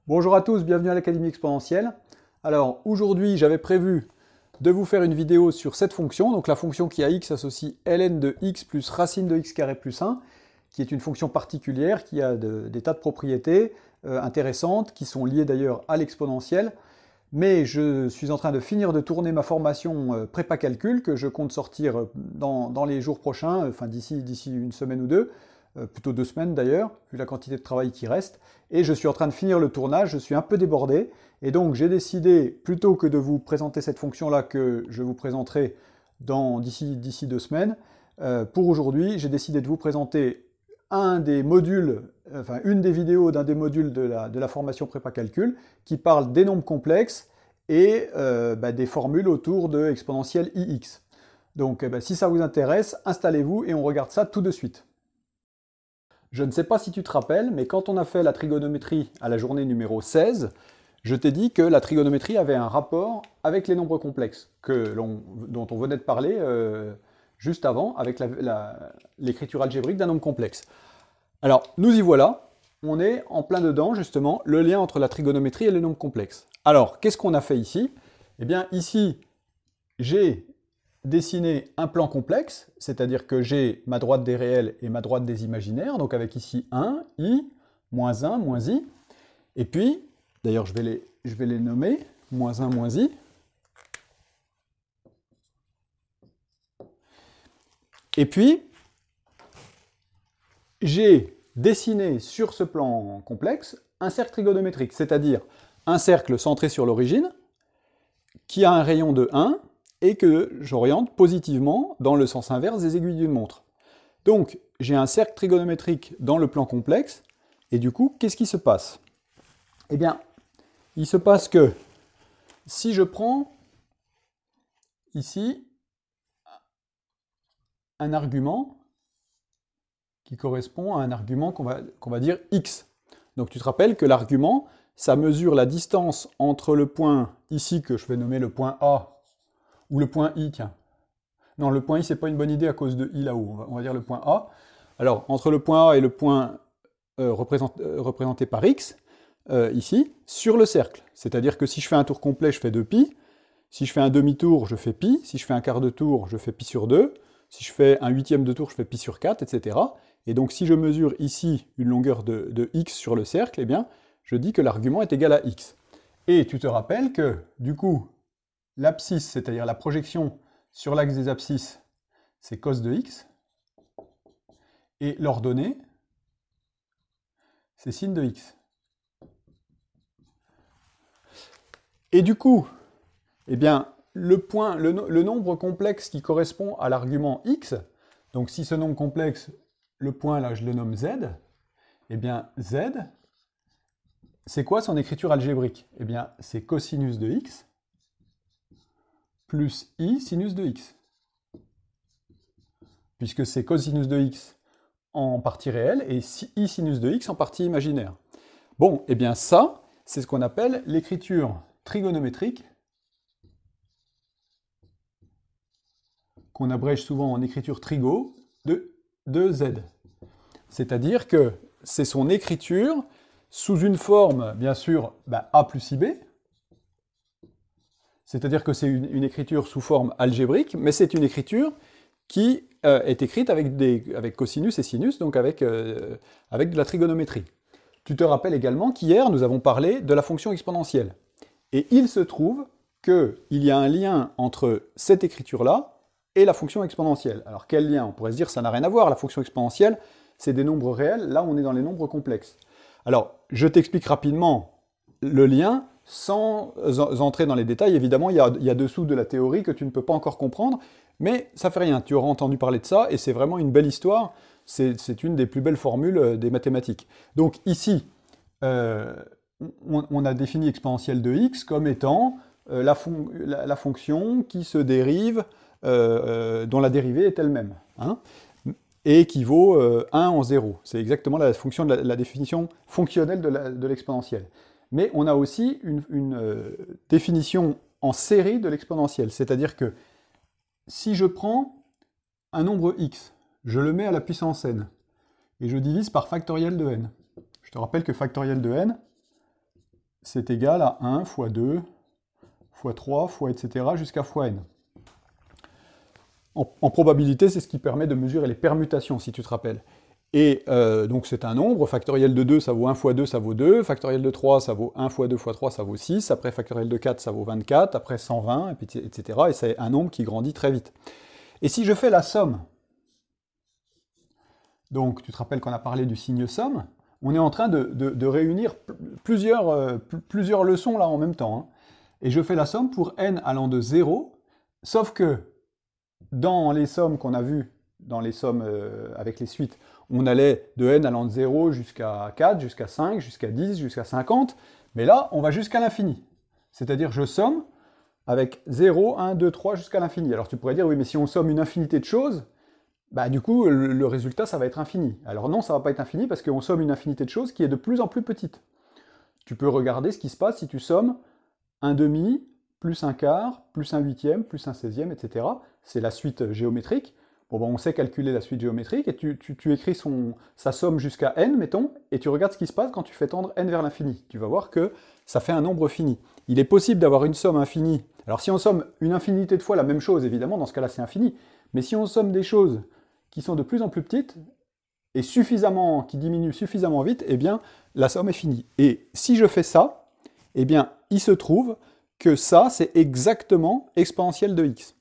Bonjour à tous, bienvenue à l'Académie exponentielle. Alors aujourd'hui j'avais prévu de vous faire une vidéo sur cette fonction, donc la fonction qui à x associe ln de x plus racine de x carré plus 1, qui est une fonction particulière qui a des tas de propriétés intéressantes, qui sont liées d'ailleurs à l'exponentielle. Mais je suis en train de finir de tourner ma formation prépa calcul que je compte sortir dans les jours prochains, enfin d'ici une semaine ou deux, plutôt 2 semaines d'ailleurs, vu la quantité de travail qui reste. Et je suis en train de finir le tournage, je suis un peu débordé, et donc j'ai décidé, plutôt que de vous présenter cette fonction-là que je vous présenterai d'ici 2 semaines, pour aujourd'hui, j'ai décidé de vous présenter un des modules, enfin une des vidéos d'un des modules de la formation prépa calcul qui parle des nombres complexes et des formules autour de exponentielle ix. Donc si ça vous intéresse, installez-vous et on regarde ça tout de suite. Je ne sais pas si tu te rappelles, mais quand on a fait la trigonométrie à la journée numéro 16, je t'ai dit que la trigonométrie avait un rapport avec les nombres complexes, dont on venait de parler juste avant, avec l'écriture algébrique d'un nombre complexe. Alors, nous y voilà, on est en plein dedans, justement, le lien entre la trigonométrie et les nombres complexes. Alors, qu'est-ce qu'on a fait ici? Eh bien, ici, j'ai dessiné un plan complexe, c'est-à-dire que j'ai ma droite des réels et ma droite des imaginaires, donc avec ici 1, i, moins 1, moins i, et puis, d'ailleurs je vais les nommer, moins 1, moins i, et puis, j'ai dessiné sur ce plan complexe un cercle trigonométrique, c'est-à-dire un cercle centré sur l'origine, qui a un rayon de 1, et que j'oriente positivement dans le sens inverse des aiguilles d'une montre. Donc, j'ai un cercle trigonométrique dans le plan complexe, et du coup, qu'est-ce qui se passe? Eh bien, il se passe que si je prends ici un argument qui correspond à un argument qu'on va dire x. Donc tu te rappelles que l'argument, ça mesure la distance entre le point ici, que je vais nommer le point A, ou le point I, tiens. Non, le point I, c'est pas une bonne idée à cause de I là-haut, on va dire le point A. Alors, entre le point A et le point représenté par x, ici, sur le cercle. C'est-à-dire que si je fais un tour complet, je fais 2π. Si je fais un demi-tour, je fais π. Si je fais un quart de tour, je fais π sur 2. Si je fais un huitième de tour, je fais π sur 4, etc. Et donc, si je mesure ici une longueur de x sur le cercle, eh bien, je dis que l'argument est égal à x. Et tu te rappelles que, du coup, l'abscisse, c'est-à-dire la projection sur l'axe des abscisses, c'est cos de x. Et l'ordonnée, c'est sin de x. Et du coup, eh bien, le nombre complexe qui correspond à l'argument x, donc si ce nombre complexe, le point là, je le nomme z, eh bien, z, c'est quoi son écriture algébrique? Eh bien, c'est cosinus de x plus i sinus de x. Puisque c'est cosinus de x en partie réelle et i sinus de x en partie imaginaire. Bon, eh bien ça, c'est ce qu'on appelle l'écriture trigonométrique, qu'on abrège souvent en écriture trigo, de z. C'est-à-dire que c'est son écriture sous une forme, bien sûr, a plus ib, c'est-à-dire que c'est une écriture sous forme algébrique, mais c'est une écriture qui est écrite avec cosinus et sinus, donc avec de la trigonométrie. Tu te rappelles également qu'hier, nous avons parlé de la fonction exponentielle. Et il se trouve qu'il y a un lien entre cette écriture-là et la fonction exponentielle. Alors quel lien? On pourrait se dire que ça n'a rien à voir, la fonction exponentielle, c'est des nombres réels, là on est dans les nombres complexes. Alors, je t'explique rapidement le lien, sans entrer dans les détails. Évidemment, il y a dessous de la théorie que tu ne peux pas encore comprendre, mais ça fait rien, tu auras entendu parler de ça, et c'est vraiment une belle histoire, c'est une des plus belles formules des mathématiques. Donc ici, on a défini exponentielle de x comme étant la fonction qui se dérive, dont la dérivée est elle-même, hein, et qui vaut 1 en 0. C'est exactement la fonction de la définition fonctionnelle de l'exponentielle. Mais on a aussi une définition en série de l'exponentielle, c'est-à-dire que si je prends un nombre x, je le mets à la puissance n, et je divise par factoriel de n. Je te rappelle que factoriel de n, c'est égal à 1 fois 2 fois 3 fois etc. jusqu'à fois n. En probabilité, c'est ce qui permet de mesurer les permutations, si tu te rappelles. Et donc c'est un nombre, factoriel de 2, ça vaut 1 fois 2, ça vaut 2, factoriel de 3, ça vaut 1 fois 2 fois 3, ça vaut 6, après factoriel de 4, ça vaut 24, après 120, etc. Et c'est un nombre qui grandit très vite. Et si je fais la somme, donc tu te rappelles qu'on a parlé du signe somme, on est en train de réunir plusieurs leçons là en même temps. Hein. Et je fais la somme pour n allant de 0, sauf que dans les sommes qu'on a vues, dans les sommes avec les suites, on allait de n allant de 0 jusqu'à 4, jusqu'à 5, jusqu'à 10, jusqu'à 50, mais là, on va jusqu'à l'infini. C'est-à-dire, je somme avec 0, 1, 2, 3, jusqu'à l'infini. Alors tu pourrais dire, oui, mais si on somme une infinité de choses, bah du coup, le résultat, ça va être infini. Alors non, ça va pas être infini, parce qu'on somme une infinité de choses qui est de plus en plus petite. Tu peux regarder ce qui se passe si tu sommes un demi, plus un quart, plus un huitième, plus un 16e, etc. C'est la suite géométrique. Bon, ben, on sait calculer la suite géométrique, et tu écris sa somme jusqu'à n, mettons, et tu regardes ce qui se passe quand tu fais tendre n vers l'infini. Tu vas voir que ça fait un nombre fini. Il est possible d'avoir une somme infinie. Alors si on somme une infinité de fois la même chose, évidemment, dans ce cas-là, c'est infini. Mais si on somme des choses qui sont de plus en plus petites, et qui diminuent suffisamment vite, eh bien, la somme est finie. Et si je fais ça, eh bien, il se trouve que ça, c'est exactement exponentielle de x.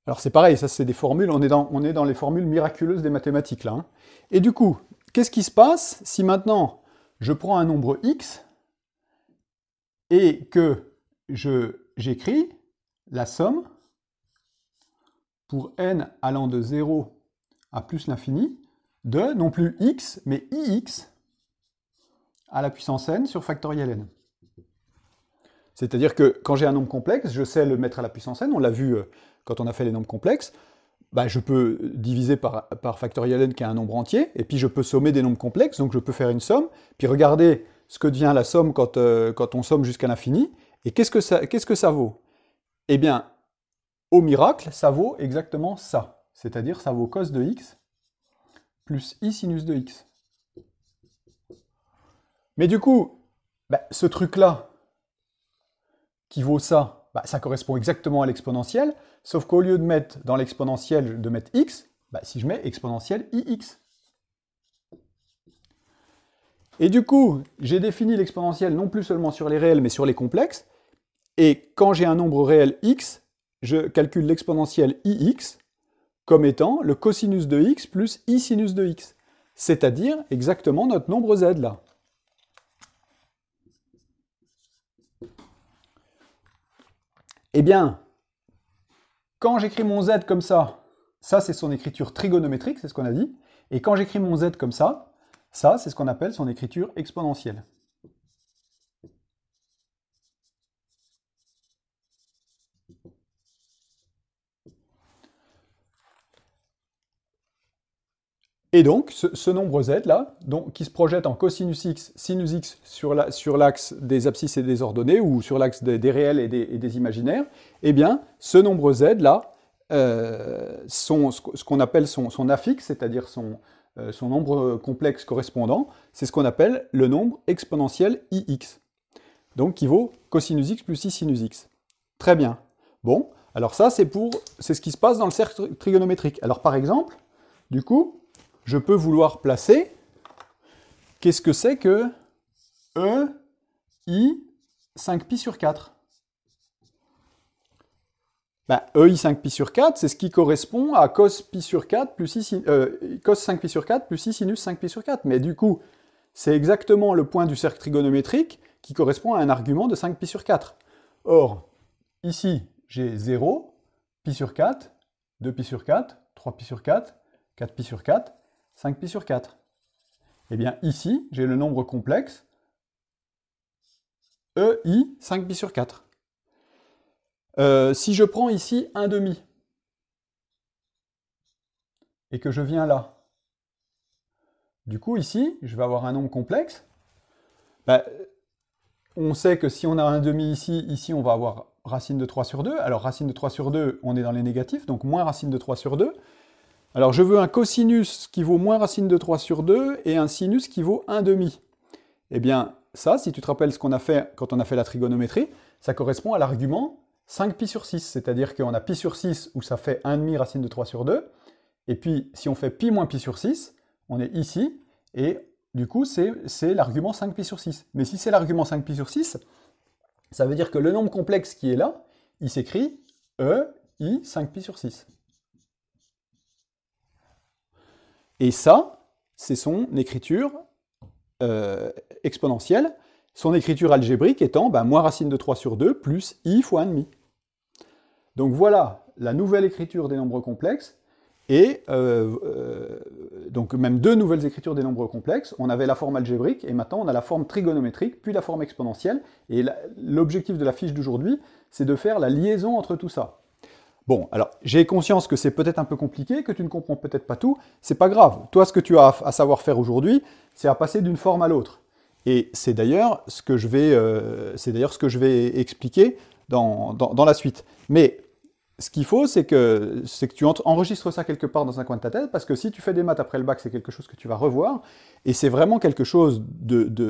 Alors c'est pareil, ça c'est des formules, on est dans les formules miraculeuses des mathématiques là. Hein. Et du coup, qu'est-ce qui se passe si maintenant je prends un nombre x et que j'écris la somme pour n allant de 0 à plus l'infini de non plus x, mais ix à la puissance n sur factoriel n. C'est-à-dire que quand j'ai un nombre complexe, je sais le mettre à la puissance n, on l'a vu quand on a fait les nombres complexes, bah, je peux diviser par factoriel n qui est un nombre entier, et puis je peux sommer des nombres complexes, donc je peux faire une somme, puis regarder ce que devient la somme quand on somme jusqu'à l'infini, et qu'est-ce que ça vaut? Eh bien, au miracle, ça vaut exactement ça, c'est-à-dire ça vaut cos de x plus i sinus de x. Mais du coup, bah, ce truc-là, qui vaut ça, bah, ça correspond exactement à l'exponentielle, sauf qu'au lieu de mettre dans l'exponentielle, de mettre x, bah, si je mets exponentielle ix. Et du coup, j'ai défini l'exponentielle non plus seulement sur les réels, mais sur les complexes, et quand j'ai un nombre réel x, je calcule l'exponentielle ix comme étant le cosinus de x plus i sinus de x, c'est-à-dire exactement notre nombre z là. Eh bien, quand j'écris mon z comme ça c'est son écriture trigonométrique, c'est ce qu'on a dit, et quand j'écris mon z comme ça c'est ce qu'on appelle son écriture exponentielle. Et donc, ce nombre z là, donc, qui se projette en cosinus x, sinus x sur l'axe des abscisses et des ordonnées, ou sur l'axe des réels et des imaginaires, eh bien, ce nombre z là, ce qu'on appelle son affixe, c'est-à-dire son nombre complexe correspondant, c'est ce qu'on appelle le nombre exponentiel ix, donc qui vaut cosinus x plus i sinus x. Très bien. Bon, alors ça, c'est ce qui se passe dans le cercle trigonométrique. Alors par exemple, du coup, je peux vouloir placer, qu'est-ce que c'est que E, I, 5pi sur 4 ? Ben, EI 5pi sur 4, c'est ce qui correspond à cos pi sur 4 plus cos 5pi sur 4 plus i sinus 5pi sur 4. Mais du coup, c'est exactement le point du cercle trigonométrique qui correspond à un argument de 5pi sur 4. Or, ici, j'ai 0, pi sur 4, 2pi sur 4, 3pi sur 4, 4pi sur 4, 5pi sur 4. Eh bien, ici, j'ai le nombre complexe EI 5pi sur 4. Si je prends ici 1/2, et que je viens là, du coup, ici, je vais avoir un nombre complexe. Ben, on sait que si on a 1/2 ici, on va avoir racine de 3 sur 2. Alors, racine de 3 sur 2, on est dans les négatifs, donc moins racine de 3 sur 2. Alors, je veux un cosinus qui vaut moins racine de 3 sur 2 et un sinus qui vaut 1/2. Eh bien, ça, si tu te rappelles ce qu'on a fait quand on a fait la trigonométrie, ça correspond à l'argument 5pi sur 6, c'est-à-dire qu'on a pi sur 6 où ça fait 1,5 racine de 3 sur 2, et puis si on fait pi moins pi sur 6, on est ici, et du coup c'est l'argument 5pi sur 6. Mais si c'est l'argument 5pi sur 6, ça veut dire que le nombre complexe qui est là, il s'écrit i 5pi sur 6. Et ça, c'est son écriture exponentielle, son écriture algébrique étant moins racine de 3 sur 2 plus i fois 1,5. Donc voilà la nouvelle écriture des nombres complexes, et donc même deux nouvelles écritures des nombres complexes. On avait la forme algébrique, et maintenant on a la forme trigonométrique, puis la forme exponentielle, et l'objectif de la fiche d'aujourd'hui, c'est de faire la liaison entre tout ça. Bon, alors, j'ai conscience que c'est peut-être un peu compliqué, que tu ne comprends peut-être pas tout, c'est pas grave. Toi, ce que tu as à savoir faire aujourd'hui, c'est à passer d'une forme à l'autre. Et c'est d'ailleurs ce que je vais expliquer dans la suite. Mais ce qu'il faut, c'est que tu enregistres ça quelque part dans un coin de ta tête, parce que si tu fais des maths après le bac, c'est quelque chose que tu vas revoir, et c'est vraiment quelque chose,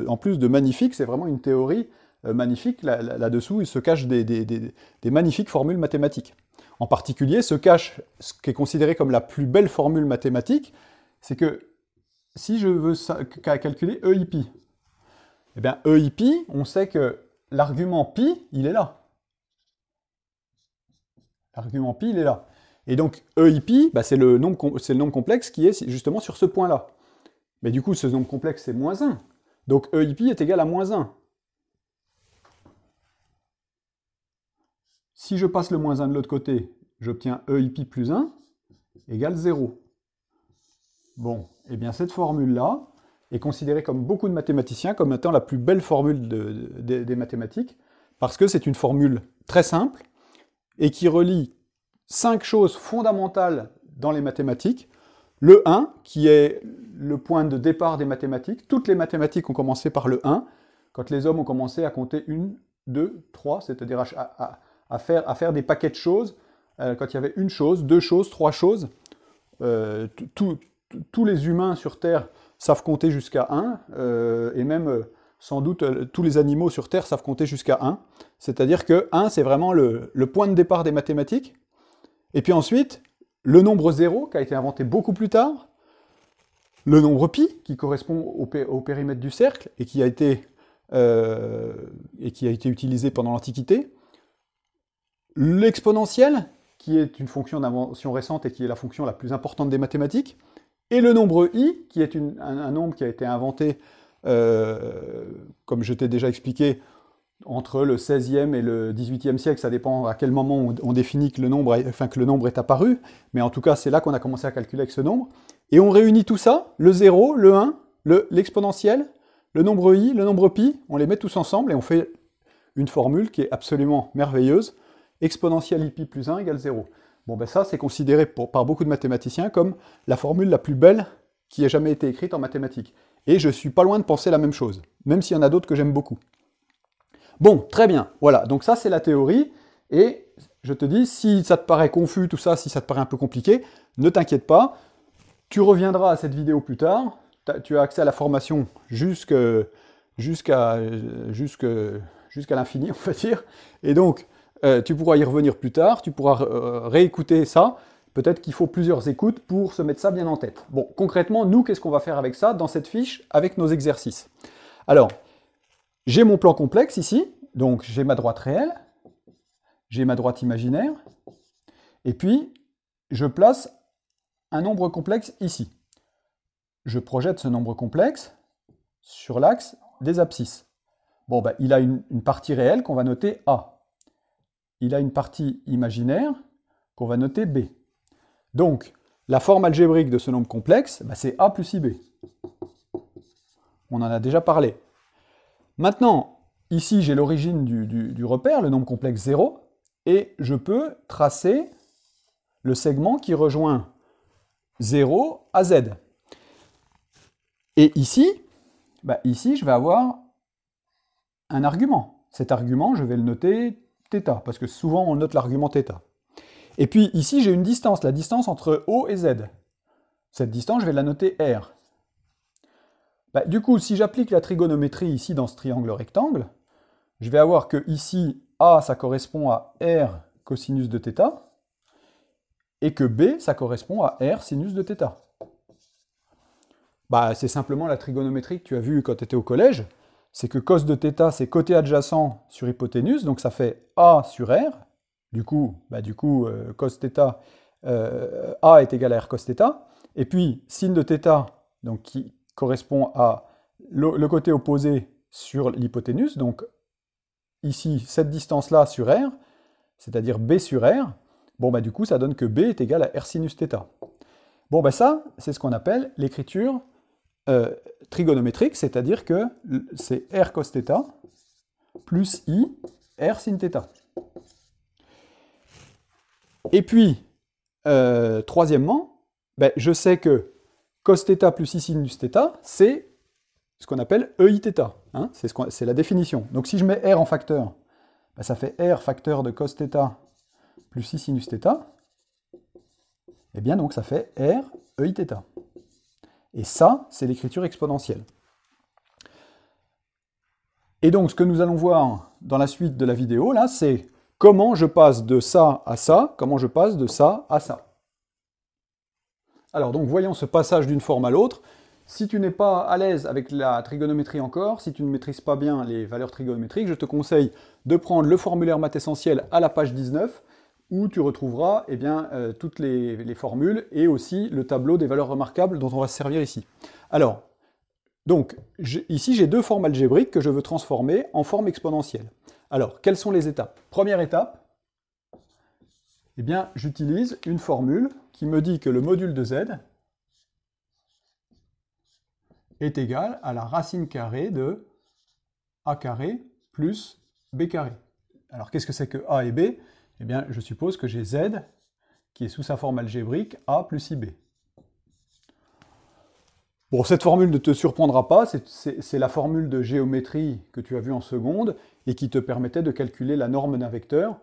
en plus de magnifique, c'est vraiment une théorie magnifique. Là-dessous, il se cache des magnifiques formules mathématiques. En particulier, se cache ce qui est considéré comme la plus belle formule mathématique, c'est que si je veux calculer EIpi, eh bien EIpi, on sait que l'argument pi, il est là. L'argument pi, il est là. Et donc EIpi, c'est le nombre complexe qui est justement sur ce point-là. Mais du coup, ce nombre complexe, c'est moins 1. Donc EIpi est égal à moins 1. Si je passe le moins 1 de l'autre côté, j'obtiens EIpi plus 1 égale 0. Bon, et bien cette formule-là est considérée comme beaucoup de mathématiciens comme étant la plus belle formule des mathématiques, parce que c'est une formule très simple et qui relie 5 choses fondamentales dans les mathématiques. Le 1, qui est le point de départ des mathématiques. Toutes les mathématiques ont commencé par le 1, quand les hommes ont commencé à compter 1, 2, 3, c'est-à-dire à faire des paquets de choses, quand il y avait une chose, deux choses, trois choses. Tous les humains sur Terre savent compter jusqu'à 1, et même, sans doute, tous les animaux sur Terre savent compter jusqu'à 1. C'est-à-dire que 1, c'est vraiment le point de départ des mathématiques. Et puis ensuite, le nombre 0, qui a été inventé beaucoup plus tard, le nombre pi, qui correspond au périmètre du cercle, et qui a été utilisé pendant l'Antiquité, l'exponentielle, qui est une fonction d'invention récente et qui est la fonction la plus importante des mathématiques, et le nombre i, qui est un nombre qui a été inventé, comme je t'ai déjà expliqué, entre le 16e et le 18e siècle, ça dépend à quel moment on définit que le nombre est apparu, mais en tout cas, c'est là qu'on a commencé à calculer avec ce nombre. Et on réunit tout ça, le 0, le 1, l'exponentielle, le nombre i, le nombre pi, on les met tous ensemble et on fait une formule qui est absolument merveilleuse. Exponentielle i pi plus 1 égale 0. Bon, ça, c'est considéré par beaucoup de mathématiciens comme la formule la plus belle qui ait jamais été écrite en mathématiques. Et je suis pas loin de penser la même chose, même s'il y en a d'autres que j'aime beaucoup. Bon, très bien, voilà, donc ça c'est la théorie, et je te dis, si ça te paraît confus, tout ça, si ça te paraît un peu compliqué, ne t'inquiète pas, tu reviendras à cette vidéo plus tard, tu as accès à la formation jusqu'à l'infini, on va dire, et donc tu pourras y revenir plus tard, tu pourras réécouter ça, peut-être qu'il faut plusieurs écoutes pour se mettre ça bien en tête. Bon, concrètement, nous, qu'est-ce qu'on va faire avec ça, dans cette fiche, avec nos exercices? Alors, j'ai mon plan complexe ici, donc j'ai ma droite réelle, j'ai ma droite imaginaire, et puis je place un nombre complexe ici. Je projette ce nombre complexe sur l'axe des abscisses. Bon, il a une partie réelle qu'on va noter A. Il a une partie imaginaire qu'on va noter B. Donc, la forme algébrique de ce nombre complexe, c'est A plus IB. On en a déjà parlé. Maintenant, ici, j'ai l'origine du repère, le nombre complexe 0, et je peux tracer le segment qui rejoint 0 à Z. Et ici, je vais avoir un argument. Cet argument, je vais le noter θ, parce que souvent on note l'argument θ. Et puis ici, j'ai une distance, la distance entre O et Z. Cette distance, je vais la noter R. Bah, du coup, si j'applique la trigonométrie ici dans ce triangle rectangle, je vais avoir que ici, A, ça correspond à R cosinus de θ, et que B, ça correspond à R sinus de θ. Bah, c'est simplement la trigonométrie que tu as vue quand tu étais au collège. C'est que cos de θ, c'est côté adjacent sur hypoténuse, donc ça fait A sur R. Du coup, cos θ, A est égal à R cos θ. Et puis, sin de θ, donc qui correspond à le côté opposé sur l'hypoténuse, donc ici, cette distance-là sur R, c'est-à-dire B sur R, bon, bah, du coup, ça donne que B est égal à R sinus θ. Bon, bah, ça, c'est ce qu'on appelle l'écriture trigonométrique, c'est-à-dire que c'est R cos θ plus I R sin θ. Et puis, troisièmement, ben, je sais que cos θ plus I sinus θ, c'est ce qu'on appelle EIθ. Hein, c'est la définition. Donc si je mets R en facteur, ben, ça fait R facteur de cos θ plus I sinus θ. Et bien donc ça fait R EIθ. Et ça, c'est l'écriture exponentielle. Et donc, ce que nous allons voir dans la suite de la vidéo, là, c'est comment je passe de ça à ça, comment je passe de ça à ça. Alors, donc, voyons ce passage d'une forme à l'autre. Si tu n'es pas à l'aise avec la trigonométrie encore, si tu ne maîtrises pas bien les valeurs trigonométriques, je te conseille de prendre le formulaire maths essentiel à la page 19, où tu retrouveras eh bien, toutes les formules et aussi le tableau des valeurs remarquables dont on va se servir ici. Alors, donc, ici j'ai deux formes algébriques que je veux transformer en forme exponentielle. Alors, quelles sont les étapes? Première étape, eh bien, j'utilise une formule qui me dit que le module de z est égal à la racine carrée de a carré plus b carré. Alors, qu'est-ce que c'est que a et b? Eh bien, je suppose que j'ai z qui est sous sa forme algébrique a plus ib. Bon, cette formule ne te surprendra pas, c'est la formule de géométrie que tu as vue en seconde et qui te permettait de calculer la norme d'un vecteur.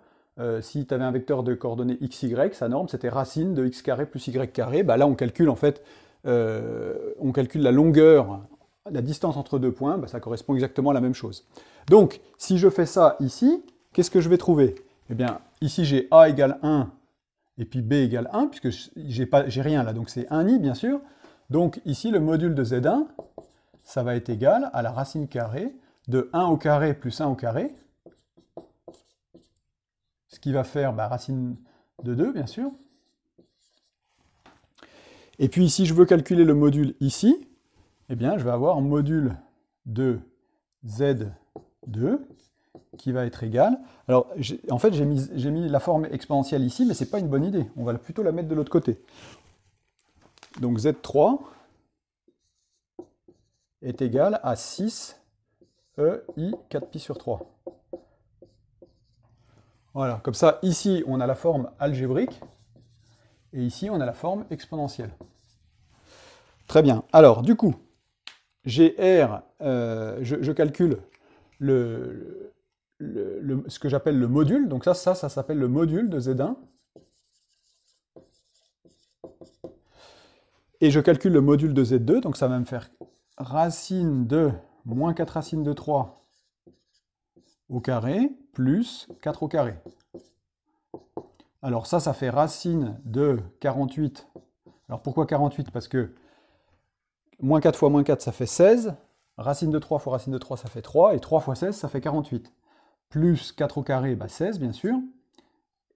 Si tu avais un vecteur de coordonnées x, y, sa norme c'était racine de x carré plus y carré. Bah là on calcule en fait, on calcule la longueur, la distance entre deux points, bah, ça correspond exactement à la même chose. Donc, si je fais ça ici, qu'est-ce que je vais trouver? Eh bien, ici j'ai a égale 1 et puis b égale 1, puisque j'ai rien là, donc c'est 1i bien sûr. Donc ici, le module de Z1, ça va être égal à la racine carrée de 1 au carré plus 1 au carré, ce qui va faire bah, racine de 2, bien sûr. Et puis si je veux calculer le module ici, eh bien je vais avoir module de Z2 qui va être égal. Alors, en fait, j'ai mis la forme exponentielle ici, mais ce n'est pas une bonne idée. On va plutôt la mettre de l'autre côté. Donc Z3 est égal à 6 EI 4pi sur 3. Voilà, comme ça, ici, on a la forme algébrique, et ici, on a la forme exponentielle. Très bien. Alors, du coup, j'ai R, je calcule ce que j'appelle le module. Donc ça s'appelle le module de Z1. Et je calcule le module de Z2, donc ça va me faire racine de moins 4 racine de 3 au carré, plus 4 au carré. Alors ça fait racine de 48. Alors pourquoi 48? Parce que moins 4 fois moins 4, ça fait 16. Racine de 3 fois racine de 3, ça fait 3. Et 3 fois 16, ça fait 48. Plus 4 au carré, bah 16, bien sûr.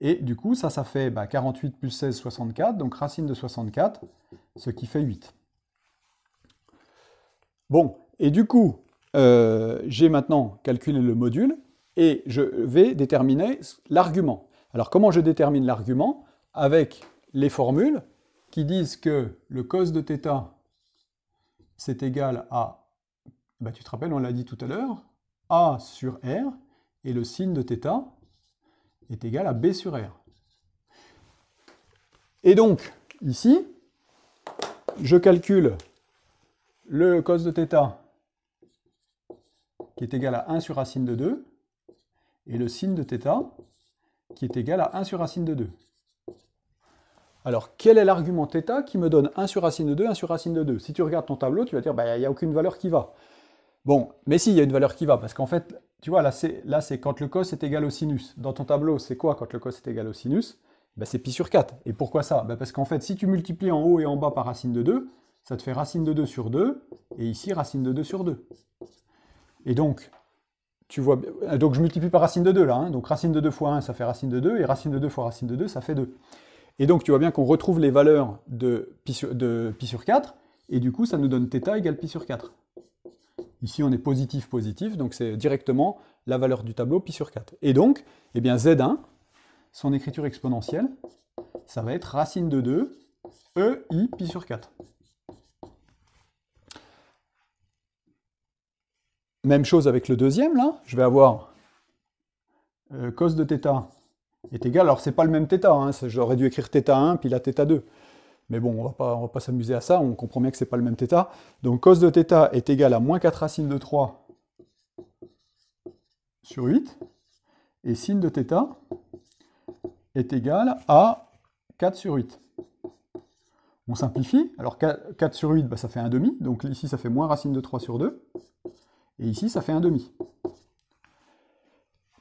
Et du coup, ça fait 48 plus 16, 64. Donc racine de 64, ce qui fait 8. Bon, et du coup, j'ai maintenant calculé le module et je vais déterminer l'argument. Alors comment je détermine l'argument? Avec les formules qui disent que le cos de θ c'est égal à, tu te rappelles, on l'a dit tout à l'heure, A sur R, et le sin de θ est égal à B sur R. Et donc, ici, je calcule le cos de θ qui est égal à 1 sur racine de 2, et le sin de θ qui est égal à 1 sur racine de 2. Alors, quel est l'argument θ qui me donne 1 sur racine de 2, 1 sur racine de 2? Si tu regardes ton tableau, tu vas dire, bah, il n'y a aucune valeur qui va. Bon, mais si, il y a une valeur qui va, parce qu'en fait, tu vois, là, c'est quand le cos est égal au sinus. Dans ton tableau, c'est quoi quand le cos est égal au sinus? Ben, c'est pi sur 4. Et pourquoi ça? Ben, parce qu'en fait, si tu multiplies en haut et en bas par racine de 2, ça te fait racine de 2 sur 2, et ici, racine de 2 sur 2. Et donc, tu vois, donc je multiplie par racine de 2, là. Hein, donc racine de 2 fois 1, ça fait racine de 2, et racine de 2 fois racine de 2, ça fait 2. Et donc, tu vois bien qu'on retrouve les valeurs de pi sur 4, et du coup, ça nous donne θ égale pi sur 4. Ici, on est positif, positif, donc c'est directement la valeur du tableau pi sur 4. Et donc, eh bien, Z1, son écriture exponentielle, ça va être racine de 2, EI pi sur 4. Même chose avec le deuxième, là, je vais avoir cos de θ est égal, alors c'est pas le même θ, hein, j'aurais dû écrire θ1 puis la θ2. Mais bon, on va pas s'amuser à ça, on comprend bien que c'est pas le même θ. Donc cos de θ est égal à moins 4 racine de 3 sur 8, et sin de θ est égal à 4 sur 8. On simplifie, alors 4 sur 8, bah, ça fait 1,5, donc ici ça fait moins racine de 3 sur 2, et ici ça fait 1,5.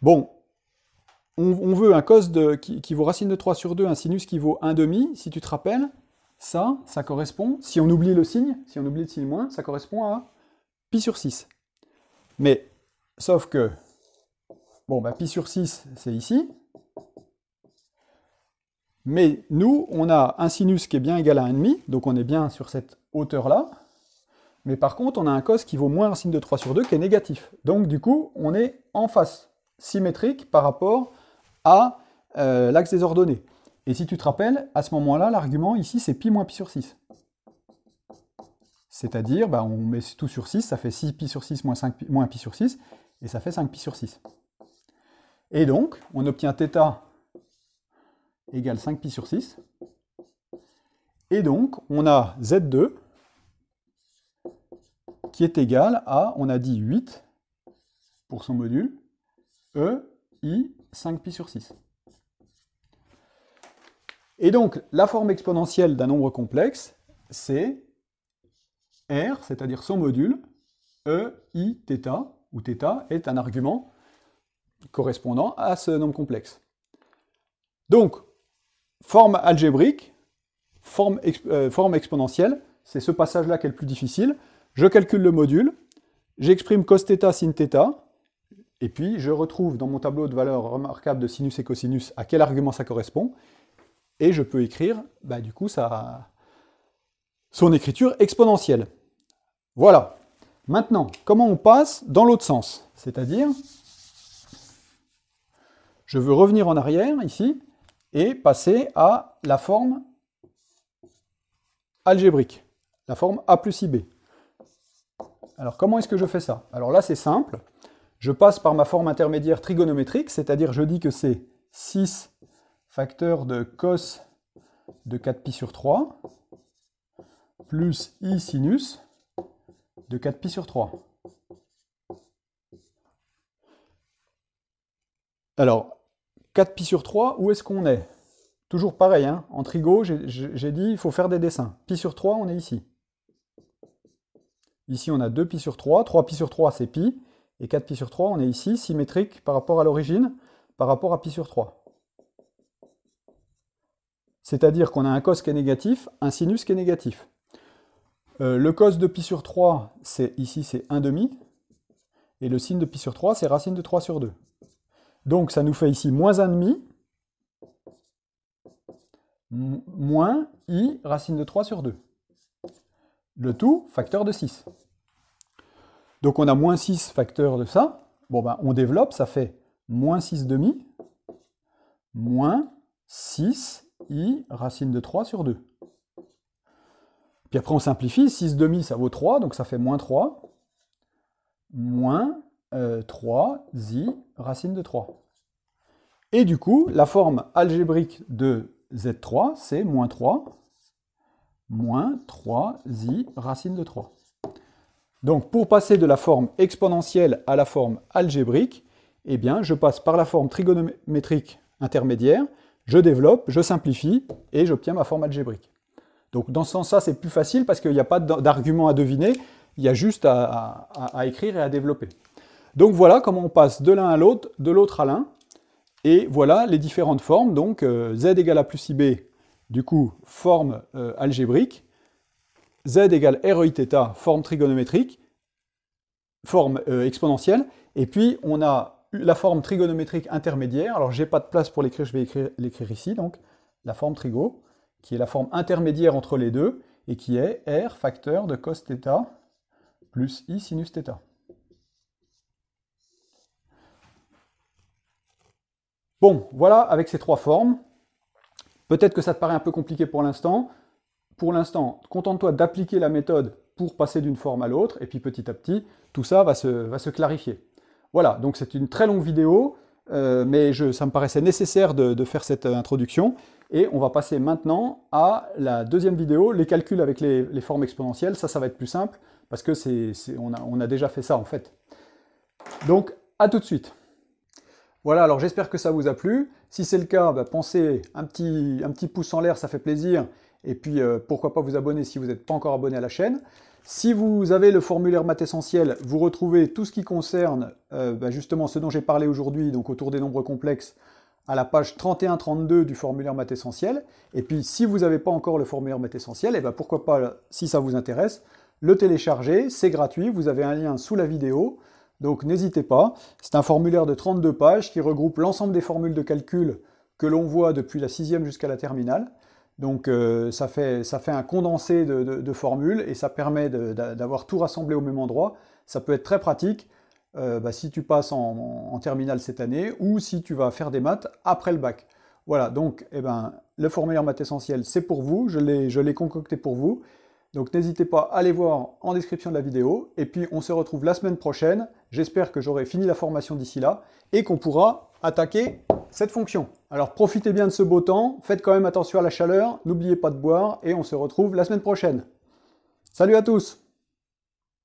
Bon, on veut un cos qui vaut racine de 3 sur 2, un sinus qui vaut 1,5, si tu te rappelles, ça correspond, si on oublie le signe, si on oublie le signe moins, ça correspond à pi sur 6. Mais, sauf que, bon, bah, pi sur 6, c'est ici. Mais nous, on a un sinus qui est bien égal à 1,5, donc on est bien sur cette hauteur-là. Mais par contre, on a un cos qui vaut moins racine de 3 sur 2, qui est négatif. Donc du coup, on est en face symétrique par rapport à l'axe des ordonnées. Et si tu te rappelles, à ce moment-là, l'argument ici, c'est pi moins pi sur 6. C'est-à-dire, bah, on met tout sur 6, ça fait 6 pi sur 6 moins pi sur 6, et ça fait 5 pi sur 6. Et donc, on obtient θ égale 5 pi sur 6. Et donc, on a Z2 qui est égal à, on a dit 8 pour son module, EI 5 pi sur 6. Et donc, la forme exponentielle d'un nombre complexe, c'est R, c'est-à-dire son module, EI θ, où θ est un argument correspondant à ce nombre complexe. Donc, forme algébrique, forme exponentielle, c'est ce passage-là qui est le plus difficile. Je calcule le module, j'exprime cos θ, sin θ, et puis je retrouve dans mon tableau de valeurs remarquables de sinus et cosinus à quel argument ça correspond, et je peux écrire, bah, du coup, son écriture exponentielle. Voilà. Maintenant, comment on passe dans l'autre sens? C'est-à-dire, je veux revenir en arrière, ici, et passer à la forme algébrique, la forme A plus IB. Alors, comment est-ce que je fais ça? Alors là, c'est simple. Je passe par ma forme intermédiaire trigonométrique, c'est-à-dire je dis que c'est 6 facteur de cos de 4pi sur 3 plus i sinus de 4pi sur 3. Alors, 4pi sur 3, où est-ce qu'on est? Toujours pareil, hein, en trigo, j'ai dit il faut faire des dessins. Pi sur 3, on est ici. Ici, on a 2pi sur 3. 3pi sur 3, c'est pi. Et 4pi sur 3, on est ici, symétrique par rapport à l'origine, par rapport à pi sur 3. C'est-à-dire qu'on a un cos qui est négatif, un sinus qui est négatif. Le cos de pi sur 3, ici, c'est 1,5. Et le sin de pi sur 3, c'est racine de 3 sur 2. Donc, ça nous fait ici moins 1,5, moins i racine de 3 sur 2. Le tout, facteur de 6. Donc, on a moins 6 facteur de ça. Bon, ben, on développe, ça fait moins 6,5, moins 6 i racine de 3 sur 2. Puis après, on simplifie. 6,5, ça vaut 3, donc ça fait moins 3, moins 3 i racine de 3. Et du coup, la forme algébrique de Z3, c'est moins 3, moins 3i racine de 3. Donc, pour passer de la forme exponentielle à la forme algébrique, eh bien, je passe par la forme trigonométrique intermédiaire, je développe, je simplifie, et j'obtiens ma forme algébrique. Donc dans ce sens-là, c'est plus facile parce qu'il n'y a pas d'argument à deviner, il y a juste à écrire et à développer. Donc voilà comment on passe de l'un à l'autre, de l'autre à l'un, et voilà les différentes formes. Donc z égale a plus ib, du coup, forme algébrique, z égale REIθ, forme trigonométrique, forme exponentielle, et puis on a la forme trigonométrique intermédiaire. Alors j'ai pas de place pour l'écrire, je vais l'écrire ici, donc la forme trigo, qui est la forme intermédiaire entre les deux, et qui est R facteur de cos θ plus I sinus θ. Bon, voilà, avec ces trois formes. Peut-être que ça te paraît un peu compliqué pour l'instant. Pour l'instant, contente-toi d'appliquer la méthode pour passer d'une forme à l'autre, et puis petit à petit, tout ça va se clarifier. Voilà, donc c'est une très longue vidéo, mais ça me paraissait nécessaire de faire cette introduction, et on va passer maintenant à la deuxième vidéo, les calculs avec les formes exponentielles. Ça va être plus simple, parce que on a déjà fait ça en fait. Donc, à tout de suite. Voilà, alors j'espère que ça vous a plu. Si c'est le cas, pensez un petit pouce en l'air, ça fait plaisir. Et puis pourquoi pas vous abonner si vous n'êtes pas encore abonné à la chaîne. Si vous avez le formulaire Maths Essentiel, vous retrouvez tout ce qui concerne justement ce dont j'ai parlé aujourd'hui, donc autour des nombres complexes, à la page 31-32 du formulaire Maths Essentiel. Et puis si vous n'avez pas encore le formulaire Maths Essentiel, et pourquoi pas, si ça vous intéresse, le télécharger, c'est gratuit, vous avez un lien sous la vidéo. Donc n'hésitez pas, c'est un formulaire de 32 pages qui regroupe l'ensemble des formules de calcul que l'on voit depuis la 6e jusqu'à la terminale. Donc ça fait un condensé de formules et ça permet d'avoir tout rassemblé au même endroit. Ça peut être très pratique si tu passes en terminale cette année ou si tu vas faire des maths après le bac. Voilà, donc le formulaire Maths Essentiel, c'est pour vous, je l'ai concocté pour vous. Donc n'hésitez pas à aller voir en description de la vidéo, et puis on se retrouve la semaine prochaine. J'espère que j'aurai fini la formation d'ici là, et qu'on pourra attaquer cette fonction. Alors profitez bien de ce beau temps, faites quand même attention à la chaleur, n'oubliez pas de boire, et on se retrouve la semaine prochaine. Salut à tous!